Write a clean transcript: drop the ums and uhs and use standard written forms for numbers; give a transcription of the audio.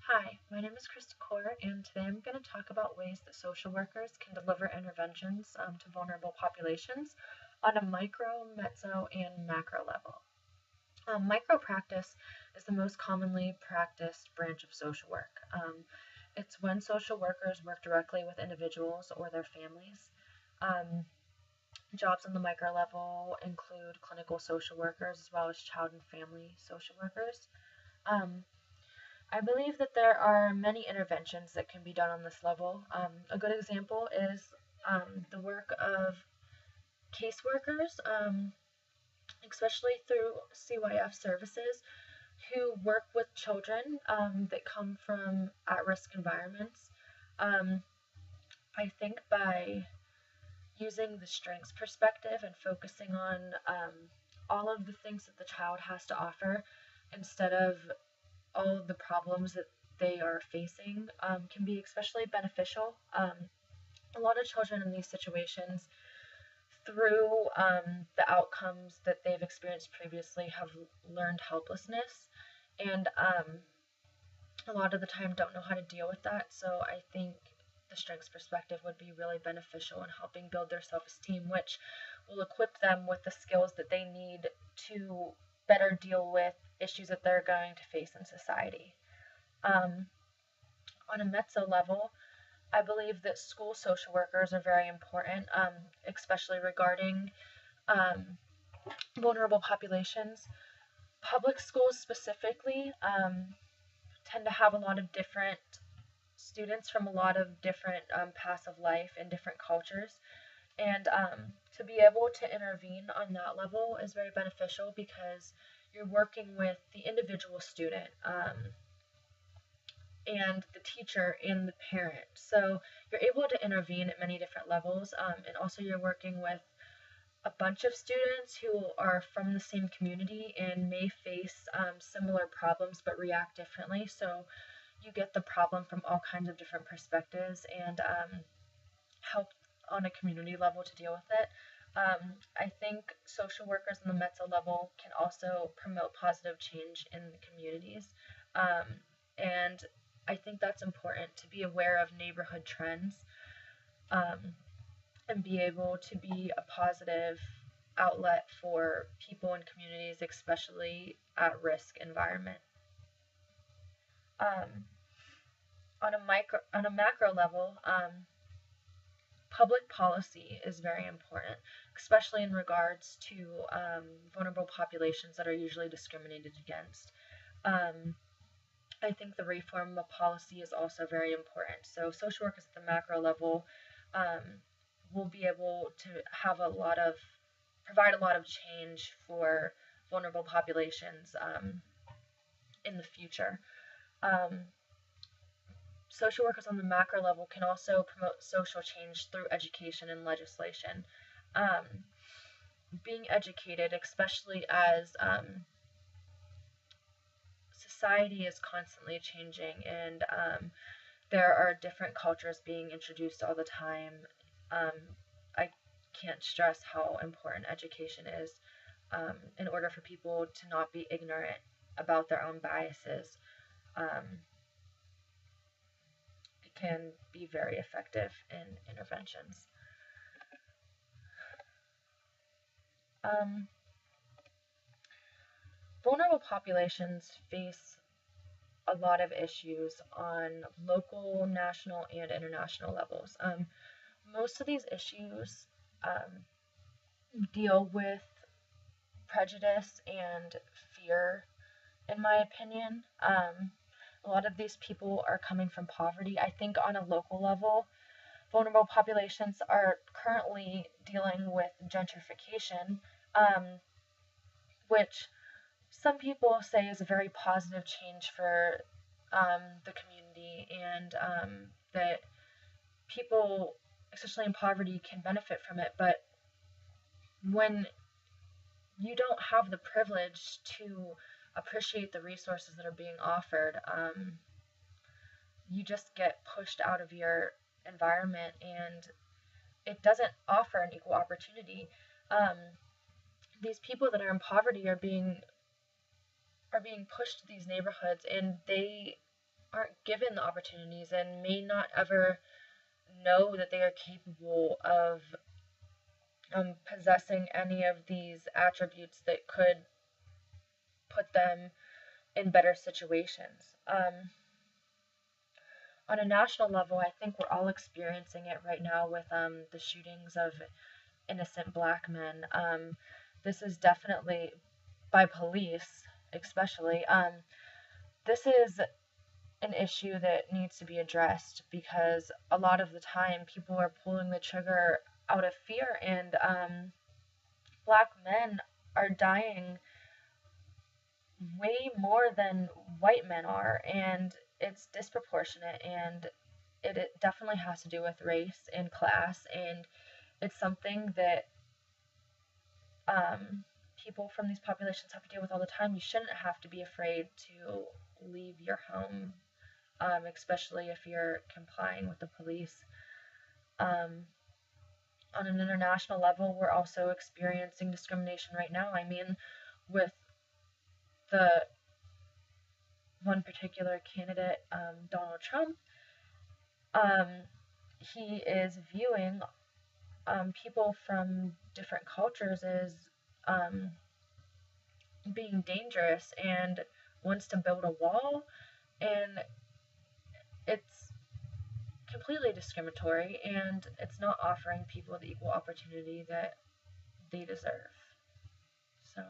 Hi, my name is Krista Kaur, and today I'm going to talk about ways that social workers can deliver interventions to vulnerable populations on a micro, mezzo, and macro level. Micro practice is the most commonly practiced branch of social work. It's when social workers work directly with individuals or their families. Um, Jobs on the micro level include clinical social workers as well as child and family social workers. Um, I believe that there are many interventions that can be done on this level. A good example is the work of caseworkers, especially through CYF services, who work with children that come from at risk environments. Um, I think by using the strengths perspective and focusing on all of the things that the child has to offer instead of all of the problems that they are facing can be especially beneficial. A lot of children in these situations, through the outcomes that they've experienced previously, have learned helplessness, and a lot of the time don't know how to deal with that. So I think the strengths perspective would be really beneficial in helping build their self-esteem, which will equip them with the skills that they need to better deal with issues that they're going to face in society. Um, on a mezzo level, I believe that school social workers are very important, especially regarding um, vulnerable populations. Public schools specifically tend to have a lot of different students from a lot of different paths of life and different cultures. And to be able to intervene on that level is very beneficial because you're working with the individual student and the teacher and the parent. So you're able to intervene at many different levels, and also you're working with a bunch of students who are from the same community and may face similar problems but react differently. So you get the problem from all kinds of different perspectives and help on a community level to deal with it. I think social workers on the mezzo level can also promote positive change in the communities. And I think that's important to be aware of neighborhood trends um, and be able to be a positive outlet for people in communities, especially at risk environment. Um, on a macro level, public policy is very important, especially in regards to vulnerable populations that are usually discriminated against. Um, I think the reform of policy is also very important. So social workers at the macro level um, will be able to provide a lot of change for vulnerable populations in the future. Um, Social workers on the macro level can also promote social change through education and legislation. Um, Being educated, especially as society is constantly changing and there are different cultures being introduced all the time. Um, I can't stress how important education is in order for people to not be ignorant about their own biases. Um, it can be very effective in interventions. Um, Vulnerable populations face a lot of issues on local, national, and international levels. Most of these issues deal with prejudice and fear, in my opinion. A lot of these people are coming from poverty. I think on a local level, vulnerable populations are currently dealing with gentrification, which some people say is a very positive change for the community and that people, especially in poverty, can benefit from it. But when you don't have the privilege to appreciate the resources that are being offered, you just get pushed out of your environment and it doesn't offer an equal opportunity. Um, these people that are in poverty are being pushed to these neighborhoods and they aren't given the opportunities and may not ever know that they are capable of possessing any of these attributes that could put them in better situations. On a national level, I think we're all experiencing it right now with the shootings of innocent black men. This is definitely by police, especially. This is an issue that needs to be addressed because a lot of the time people are pulling the trigger out of fear, and black men are dying way more than white men are, and it's disproportionate, and it definitely has to do with race and class, and it's something that people from these populations have to deal with all the time. You shouldn't have to be afraid to leave your home, especially if you're complying with the police. On an international level, we're also experiencing discrimination right now. I mean, with the one particular candidate, Donald Trump, he is viewing people from different cultures as being dangerous and wants to build a wall, and it's completely discriminatory, and it's not offering people the equal opportunity that they deserve. So